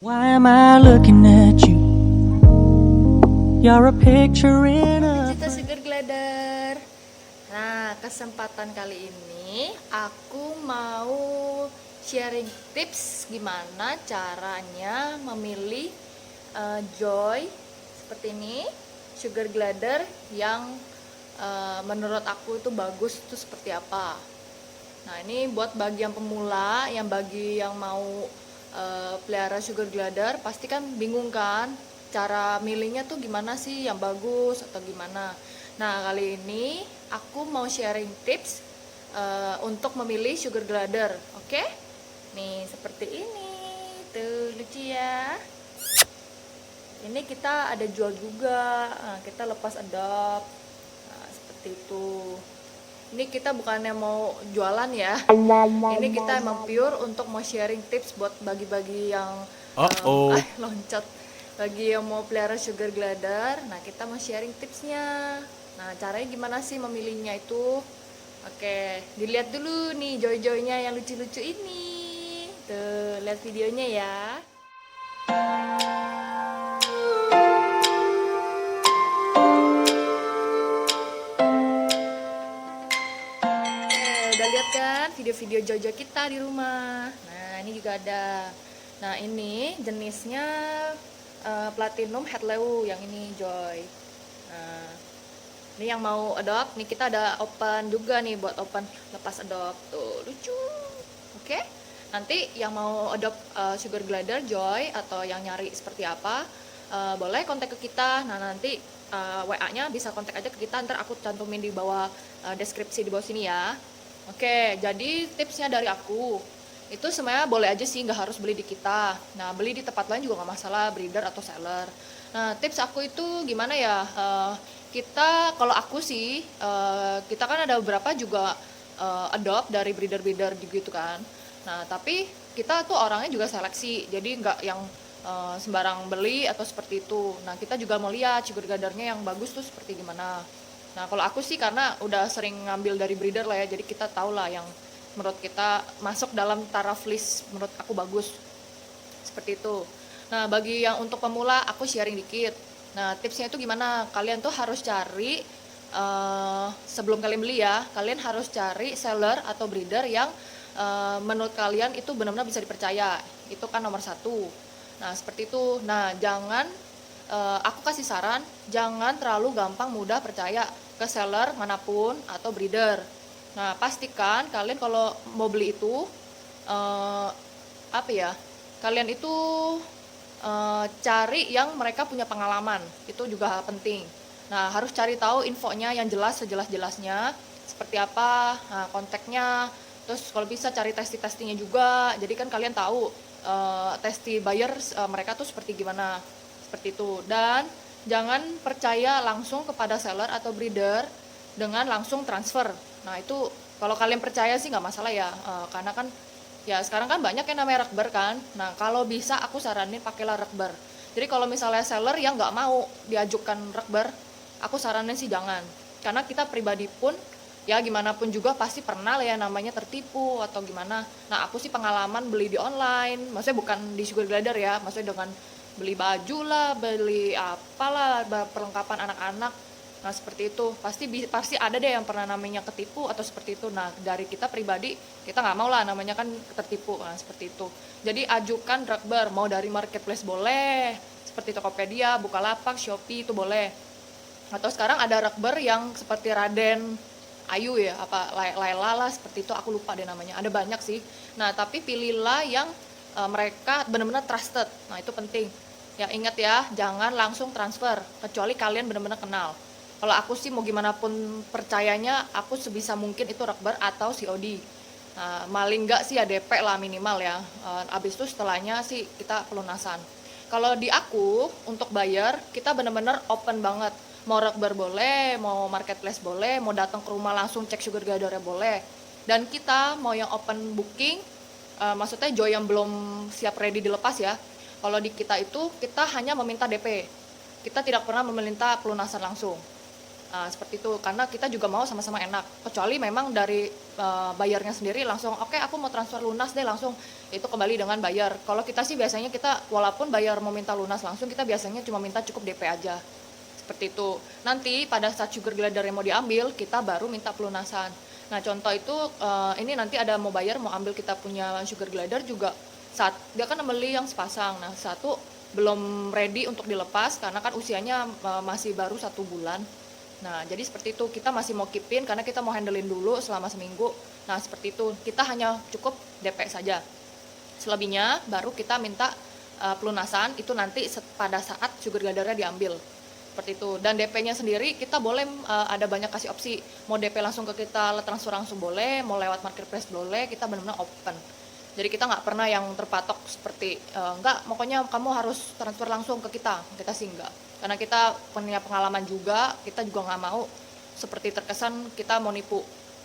Why am I looking at you? You're a picture in a... Digital Sugar Glider. Nah, kesempatan kali ini aku mau sharing tips gimana caranya memilih Joy seperti ini, Sugar Glider yang menurut aku itu bagus itu seperti apa. Nah, ini buat bagi yang pemula, bagi yang mau pelihara Sugar Glider, pasti kan bingung kan cara milihnya tuh gimana sih yang bagus atau gimana. Nah, kali ini aku mau sharing tips untuk memilih Sugar Glider. Oke? Nih, seperti ini. Tuh, lucu ya. Ini kita ada jual juga. Nah, kita lepas adopt. Nah, seperti itu. Ini kita bukannya mau jualan ya. Ini kita emang pure untuk mau sharing tips buat bagi-bagi yang loncat. Bagi yang mau pelihara Sugar Glider, nah kita mau sharing tipsnya. Nah, caranya gimana sih memilihnya itu? Oke, dilihat dulu nih joy-joynya yang lucu-lucu ini. Tuh, lihat videonya ya. Udah lihat kan video-video joy-joy kita di rumah. Nah, ini juga ada. Nah, ini jenisnya Platinum Headleu yang ini Joy. Nah, ini yang mau adopt, nih kita ada open juga nih buat open lepas adopt. Tuh, lucu. Oke. Nanti yang mau adopt Sugar Glider Joy atau yang nyari seperti apa, boleh kontak ke kita. Nah, nanti WA-nya bisa kontak aja ke kita, ntar aku cantumin di bawah deskripsi di bawah sini ya. Oke, jadi tipsnya dari aku itu sebenarnya boleh aja sih, nggak harus beli di kita. Nah, beli di tempat lain juga nggak masalah, breeder atau seller. Nah, tips aku itu gimana ya, kita kalau aku sih kita kan ada beberapa juga adopt dari breeder-breeder gitu kan. Nah, tapi kita tuh orangnya juga seleksi, jadi nggak yang sembarang beli atau seperti itu. Nah, kita juga mau lihat Sugar Glidernya yang bagus tuh seperti gimana. Nah, kalau aku sih karena udah sering ngambil dari breeder lah ya, jadi kita tahu lah yang menurut kita masuk dalam taraf list menurut aku bagus seperti itu. Nah, bagi yang untuk pemula aku sharing dikit. Nah, tipsnya itu gimana, kalian tuh harus cari sebelum kalian beli ya, kalian harus cari seller atau breeder yang menurut kalian itu benar-benar bisa dipercaya. Itu kan nomor satu. Nah, seperti itu. Nah, jangan aku kasih saran, jangan terlalu gampang mudah percaya ke seller manapun atau breeder. Nah, pastikan kalian kalau mau beli itu kalian itu cari yang mereka punya pengalaman, itu juga penting. Nah, harus cari tahu infonya yang jelas, sejelas-jelasnya seperti apa, nah, kontaknya. Terus kalau bisa cari testingnya juga, jadi kan kalian tahu testi buyer mereka tuh seperti gimana, seperti itu. Dan jangan percaya langsung kepada seller atau breeder dengan langsung transfer. Nah, itu kalau kalian percaya sih nggak masalah ya, karena kan ya sekarang kan banyak yang namanya rekber kan. Nah, kalau bisa aku saranin pakailah rekber. Jadi kalau misalnya seller yang nggak mau diajukan rekber, aku saranin sih jangan. Karena kita pribadi pun ya gimana pun juga pasti pernah lah ya namanya tertipu atau gimana. Nah, aku sih pengalaman beli di online, maksudnya bukan di Sugar Glider ya, maksudnya dengan beli baju lah, beli apalah, perlengkapan anak-anak. Nah, seperti itu pasti ada deh yang pernah namanya ketipu atau seperti itu. Nah, dari kita pribadi kita nggak mau lah namanya kan tertipu. Nah, seperti itu. Jadi ajukan rekber, mau dari marketplace boleh, seperti Tokopedia, Bukalapak, Shopee itu boleh. Atau sekarang ada rekber yang seperti Raden Ayu ya, apa Laila lah seperti itu, aku lupa deh namanya. Ada banyak sih. Nah, tapi pilihlah yang mereka benar-benar trusted. Nah, itu penting. Ya, ingat ya, jangan langsung transfer kecuali kalian benar-benar kenal. Kalau aku sih mau gimana pun percayanya, aku sebisa mungkin itu rekber atau COD. Nah, maling nggak sih ya DP lah minimal ya. Abis itu setelahnya sih kita pelunasan. Kalau di aku untuk buyer kita benar-benar open banget. Mau rekber boleh, mau marketplace boleh, mau datang ke rumah langsung cek Sugar Glider boleh. Dan kita mau yang open booking, maksudnya Joy yang belum siap ready dilepas ya. Kalau di kita itu kita hanya meminta DP. Kita tidak pernah meminta pelunasan langsung. Seperti itu, karena kita juga mau sama-sama enak. Kecuali memang dari bayarnya sendiri langsung, "Oke, aku mau transfer lunas deh langsung." Itu kembali dengan bayar. Kalau kita sih biasanya kita walaupun bayar mau minta lunas langsung, kita biasanya cuma minta cukup DP aja. Seperti itu. Nanti pada saat sugar glider yang mau diambil, kita baru minta pelunasan. Nah, contoh itu ini nanti ada mau bayar, mau ambil kita punya sugar glider juga saat dia kan beli yang sepasang. Nah, satu belum ready untuk dilepas karena kan usianya masih baru 1 bulan. Nah, jadi seperti itu, kita masih mau keep-in karena kita mau handlein dulu selama seminggu. Nah, seperti itu, kita hanya cukup DP saja. Selebihnya baru kita minta pelunasan, itu nanti pada saat sugar glidernya diambil. Seperti itu. Dan DP-nya sendiri kita boleh ada banyak kasih opsi. Mau DP langsung ke kita, transfer langsung boleh, mau lewat marketplace boleh, kita benar-benar open. Jadi kita nggak pernah yang terpatok seperti enggak, pokoknya kamu harus transfer langsung ke kita sih enggak. Karena kita punya pengalaman juga, kita juga nggak mau seperti terkesan kita mau nipu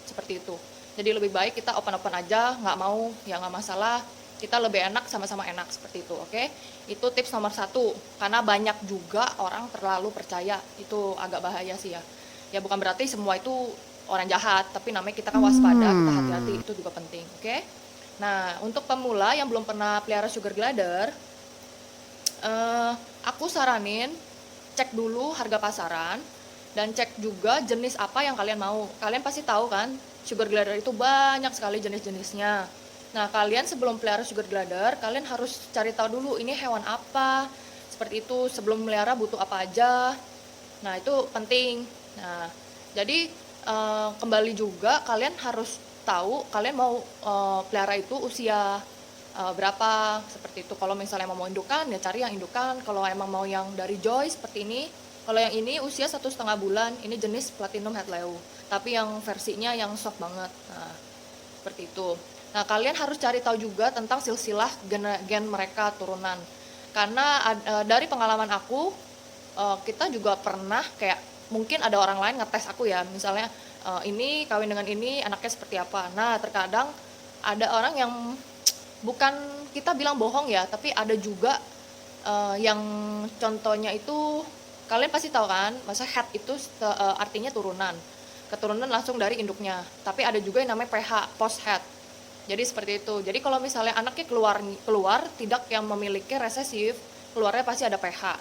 seperti itu. Jadi lebih baik kita open-open aja, nggak mau ya nggak masalah, kita lebih enak, sama-sama enak seperti itu, oke? Itu tips nomor 1, karena banyak juga orang terlalu percaya, itu agak bahaya sih ya. Ya bukan berarti semua itu orang jahat, tapi namanya kita kan waspada, kita hati-hati, itu juga penting, oke? Nah, untuk pemula yang belum pernah pelihara sugar glider, aku saranin cek dulu harga pasaran dan cek juga jenis apa yang kalian mau. Kalian pasti tahu kan, sugar glider itu banyak sekali jenis-jenisnya. Nah, kalian sebelum pelihara sugar glider, kalian harus cari tahu dulu ini hewan apa. Seperti itu, sebelum melihara butuh apa aja. Nah, itu penting. Nah, jadi kembali juga kalian harus tahu kalian mau pelihara itu usia berapa, seperti itu. Kalau misalnya mau indukan ya cari yang indukan, kalau emang mau yang dari Joy seperti ini, kalau yang ini usia 1,5 bulan, ini jenis Platinum Het Leeuw, tapi yang versinya yang soft banget. Nah, seperti itu. Nah, kalian harus cari tahu juga tentang silsilah gen mereka turunan, karena dari pengalaman aku, kita juga pernah kayak mungkin ada orang lain ngetes aku ya, misalnya ini kawin dengan ini anaknya seperti apa. Nah, terkadang ada orang yang bukan kita bilang bohong ya, tapi ada juga yang contohnya itu kalian pasti tahu kan, masa head itu artinya turunan, keturunan langsung dari induknya. Tapi ada juga yang namanya PH, post head. Jadi seperti itu. Jadi kalau misalnya anaknya keluar tidak yang memiliki resesif, keluarnya pasti ada PH.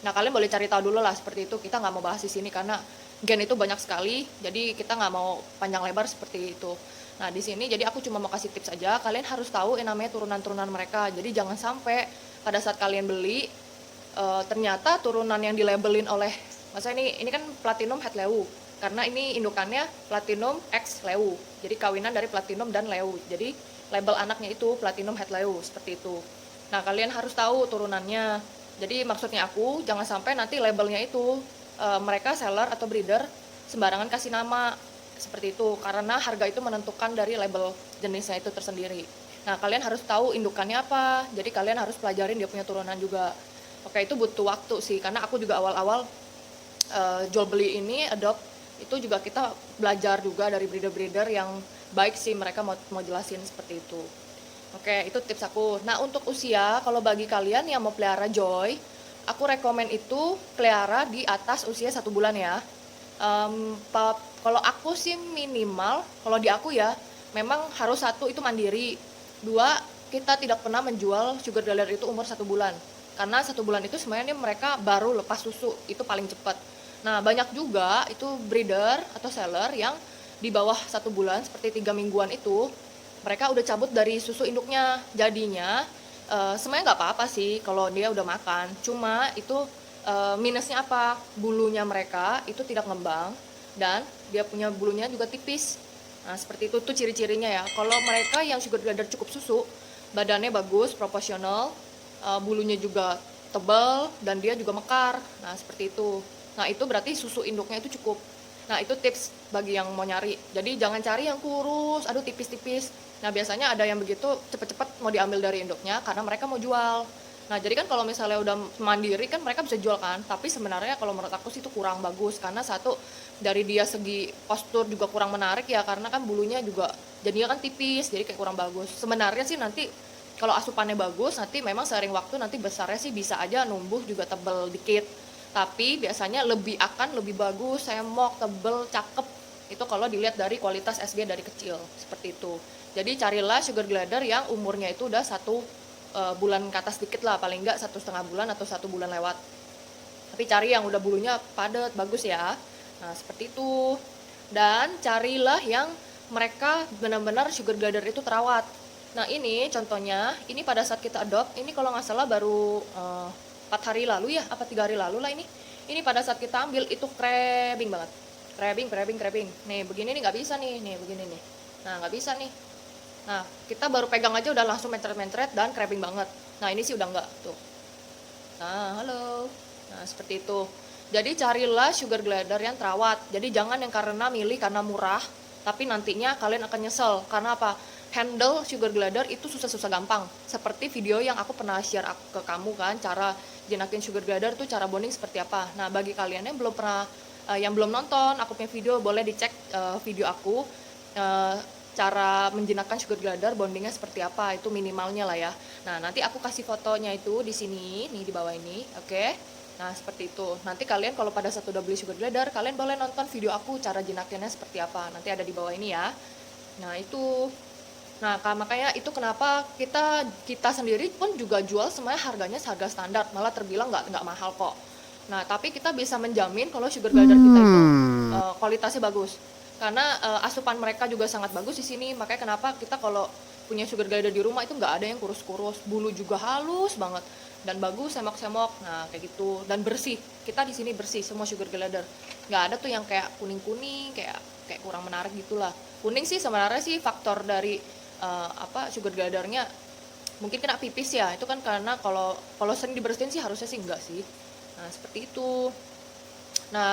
Nah, kalian boleh cari tahu dulu lah seperti itu. Kita nggak mau bahas di sini karena gen itu banyak sekali, jadi kita nggak mau panjang lebar seperti itu. Nah, di sini jadi aku cuma mau kasih tips aja, kalian harus tahu yang namanya turunan-turunan mereka. Jadi jangan sampai pada saat kalian beli ternyata turunan yang dilabelin oleh, masa ini kan Platinum Het Leeuw, karena ini indukannya Platinum X Leeuw. Jadi kawinan dari Platinum dan Leeuw. Jadi label anaknya itu Platinum Het Leeuw seperti itu. Nah, kalian harus tahu turunannya. Jadi maksudnya aku jangan sampai nanti labelnya itu mereka seller atau breeder sembarangan kasih nama seperti itu, karena harga itu menentukan dari label jenisnya itu tersendiri. Nah, kalian harus tahu indukannya apa, jadi kalian harus pelajarin dia punya turunan juga. Oke, itu butuh waktu sih, karena aku juga awal-awal jual beli ini adopt itu juga kita belajar juga dari breeder-breeder yang baik sih, mereka mau jelasin seperti itu. Oke, itu tips aku. Nah, untuk usia, kalau bagi kalian yang mau pelihara Joy, aku rekomen itu pelihara di atas usia 1 bulan ya. Kalau aku sih minimal, kalau di aku ya, memang harus 1 itu mandiri, 2 kita tidak pernah menjual sugar glider itu umur 1 bulan. Karena 1 bulan itu sebenarnya mereka baru lepas susu, itu paling cepat. Nah, banyak juga itu breeder atau seller yang di bawah 1 bulan, seperti 3 mingguan itu, mereka udah cabut dari susu induknya. Jadinya sebenarnya nggak apa-apa sih kalau dia udah makan. Cuma itu minusnya apa? Bulunya mereka itu tidak ngembang dan dia punya bulunya juga tipis. Nah, seperti itu tuh ciri-cirinya ya. Kalau mereka yang sugar glider cukup susu, badannya bagus, proporsional, bulunya juga tebal dan dia juga mekar. Nah, seperti itu. Nah, itu berarti susu induknya itu cukup. Nah, itu tips bagi yang mau nyari. Jadi jangan cari yang kurus, aduh tipis-tipis. Nah, biasanya ada yang begitu cepet-cepet mau diambil dari induknya karena mereka mau jual. Nah, jadi kan kalau misalnya udah mandiri kan mereka bisa jual kan, tapi sebenarnya kalau menurut aku sih itu kurang bagus, karena satu dari dia segi postur juga kurang menarik ya, karena kan bulunya juga jadinya kan tipis, jadi kayak kurang bagus. Sebenarnya sih nanti kalau asupannya bagus, nanti memang seiring waktu nanti besarnya sih bisa aja numbuh juga tebel dikit. Tapi biasanya akan lebih bagus, semok, tebel, cakep itu kalau dilihat dari kualitas SG dari kecil, seperti itu. Jadi carilah sugar glider yang umurnya itu udah 1 bulan ke atas dikit lah, paling enggak 1,5 bulan atau 1 bulan lewat. Tapi cari yang udah bulunya padat, bagus ya. Nah seperti itu. Dan carilah yang mereka benar-benar sugar glider itu terawat. Nah ini contohnya, ini pada saat kita adopt, ini kalau nggak salah baru 4 hari lalu ya, apa 3 hari lalu lah ini. Ini pada saat kita ambil itu crabbing banget. Crabbing. Nih begini nih nggak bisa nih begini nih. Nah nggak bisa nih. Nah kita baru pegang aja udah langsung mencret-mencret dan crabbing banget. Nah ini sih udah nggak tuh. Nah halo. Nah seperti itu. Jadi carilah sugar glider yang terawat. Jadi jangan yang karena murah, tapi nantinya kalian akan nyesel. Karena apa? Handle sugar glider itu susah-susah gampang. Seperti video yang aku pernah share ke kamu kan, cara jinakin sugar glider tuh cara bonding seperti apa. Nah bagi kalian yang belum pernah yang belum nonton aku punya video, boleh dicek video aku cara menjinakkan sugar glider bondingnya seperti apa, itu minimalnya lah ya. Nah nanti aku kasih fotonya itu di sini nih, di bawah ini, oke. Nah seperti itu, nanti kalian kalau pada saat udah beli sugar glider, kalian boleh nonton video aku cara jinakinnya seperti apa, nanti ada di bawah ini ya. Nah itu, nah makanya itu kenapa kita sendiri pun juga jual semuanya harganya harga standar, malah terbilang nggak mahal kok. Nah, tapi kita bisa menjamin kalau sugar glider kita itu kualitasnya bagus. Karena asupan mereka juga sangat bagus di sini. Makanya kenapa kita kalau punya sugar glider di rumah itu nggak ada yang kurus-kurus, bulu juga halus banget dan bagus, semok-semok. Nah, kayak gitu dan bersih. Kita di sini bersih semua sugar glider. Nggak ada tuh yang kayak kuning-kuning, kayak kurang menarik gitulah. Kuning sih sebenarnya sih faktor dari sugar glidernya mungkin kena pipis ya. Itu kan karena kalau sering dibersihin sih harusnya sih enggak sih. Nah seperti itu. Nah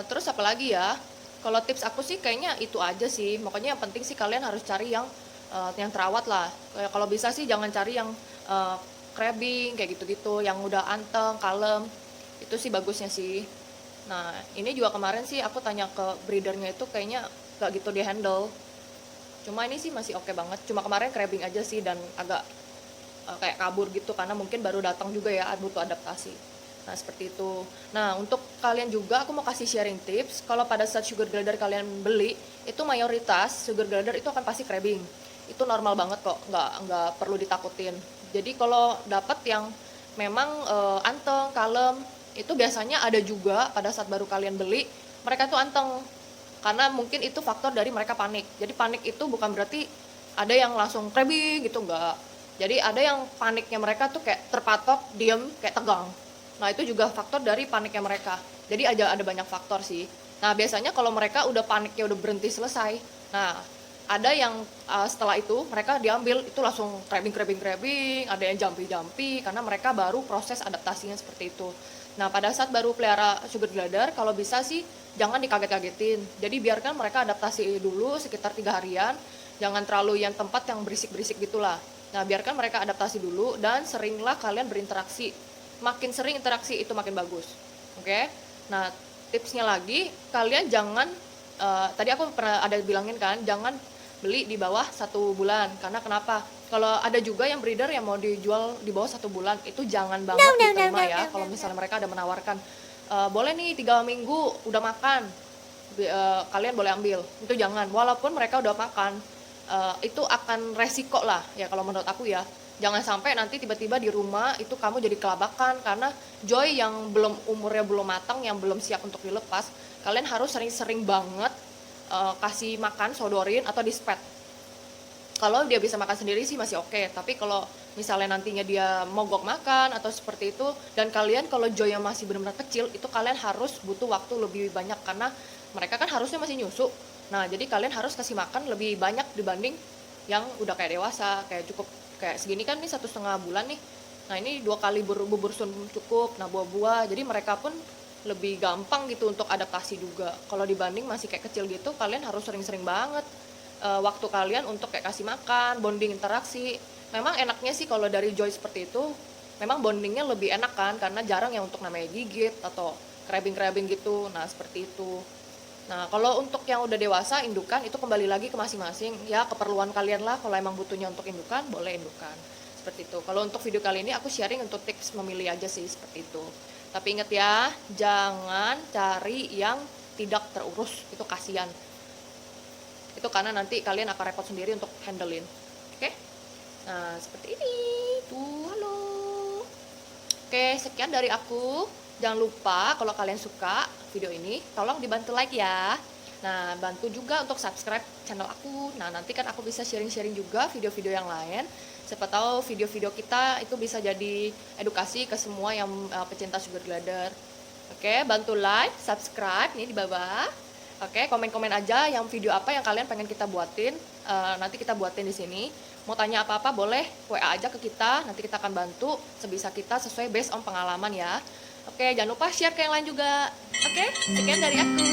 terus apa lagi ya, kalau tips aku sih kayaknya itu aja sih. Makanya yang penting sih kalian harus cari yang terawat lah. Kalau bisa sih jangan cari yang crabbing kayak gitu-gitu, yang udah anteng, kalem, itu sih bagusnya sih. Nah ini juga kemarin sih aku tanya ke breedernya itu kayaknya gak gitu di handle. Cuma ini sih masih oke banget, cuma kemarin crabbing aja sih dan agak kayak kabur gitu karena mungkin baru datang juga ya, butuh adaptasi. Nah seperti itu. Nah untuk kalian juga aku mau kasih sharing tips. Kalau pada saat sugar glider kalian beli, itu mayoritas sugar glider itu akan pasti crabbing. Itu normal banget kok, nggak perlu ditakutin. Jadi kalau dapat yang memang anteng, kalem, itu biasanya ada juga pada saat baru kalian beli, mereka tuh anteng. Karena mungkin itu faktor dari mereka panik. Jadi panik itu bukan berarti ada yang langsung crabbing gitu, enggak. Jadi ada yang paniknya mereka tuh kayak terpatok, diem, kayak tegang. Nah itu juga faktor dari paniknya mereka. Jadi ada banyak faktor sih. Nah biasanya kalau mereka udah paniknya udah berhenti selesai, nah ada yang setelah itu mereka diambil itu langsung crabbing, ada yang jumpy karena mereka baru proses adaptasinya seperti itu. Nah pada saat baru pelihara sugar glider, kalau bisa sih jangan dikaget-kagetin. Jadi biarkan mereka adaptasi dulu sekitar 3 harian, jangan terlalu yang tempat yang berisik-berisik gitulah. Nah biarkan mereka adaptasi dulu dan seringlah kalian berinteraksi. Makin sering interaksi itu makin bagus. Oke. Nah, tipsnya lagi, kalian jangan tadi aku pernah ada bilangin kan, jangan beli di bawah 1 bulan. Karena kenapa? Kalau ada juga yang breeder yang mau dijual di bawah 1 bulan, itu jangan banget diterima ya. Kalau misalnya mereka ada menawarkan, boleh nih 3 minggu udah makan, kalian boleh ambil. Itu jangan. Walaupun mereka udah makan, itu akan resiko lah ya kalau menurut aku ya. Jangan sampai nanti tiba-tiba di rumah itu kamu jadi kelabakan karena Joy yang umurnya belum matang, yang belum siap untuk dilepas, kalian harus sering-sering banget kasih makan, sodorin atau dispet. Kalau dia bisa makan sendiri sih masih oke, tapi kalau misalnya nantinya dia mogok makan atau seperti itu, dan kalian kalau Joy yang masih benar-benar kecil, itu kalian harus butuh waktu lebih banyak karena mereka kan harusnya masih nyusu. Nah jadi kalian harus kasih makan lebih banyak dibanding yang udah kayak dewasa, kayak segini kan nih 1,5 bulan nih. Nah ini 2 kali bubur sun cukup. Nah buah-buah, jadi mereka pun lebih gampang gitu untuk adaptasi juga. Kalau dibanding masih kayak kecil gitu, kalian harus sering-sering banget waktu kalian untuk kayak kasih makan, bonding, interaksi. Memang enaknya sih kalau dari Joy seperti itu, memang bondingnya lebih enak kan, karena jarang yang untuk namanya gigit atau crabbing gitu. Nah seperti itu. Nah kalau untuk yang udah dewasa indukan itu kembali lagi ke masing-masing ya, keperluan kalian lah. Kalau emang butuhnya untuk indukan, boleh indukan seperti itu. Kalau untuk video kali ini aku sharing untuk tips memilih aja sih seperti itu. Tapi ingat ya, jangan cari yang tidak terurus, itu kasihan. Itu karena nanti kalian akan repot sendiri untuk handlein. Oke? Nah, seperti ini. Tuh, halo. Oke, sekian dari aku. Jangan lupa kalau kalian suka video ini, tolong dibantu like ya. Nah, bantu juga untuk subscribe channel aku. Nah, nanti kan aku bisa sharing-sharing juga video-video yang lain. Siapa tahu video-video kita itu bisa jadi edukasi ke semua yang pecinta sugar glider. Oke, bantu like, subscribe nih di bawah. Oke, komen-komen aja yang video apa yang kalian pengen kita buatin. Nanti kita buatin di sini. Mau tanya apa-apa boleh WA aja ke kita. Nanti kita akan bantu sebisa kita sesuai based on pengalaman ya. Oke, jangan lupa share ke yang lain juga. Oke, sekian dari aku.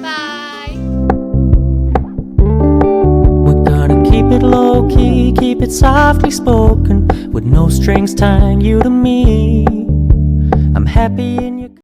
Bye. We're gonna keep it low key, keep it softly spoken, with no strings tying you to me. I'm happy in your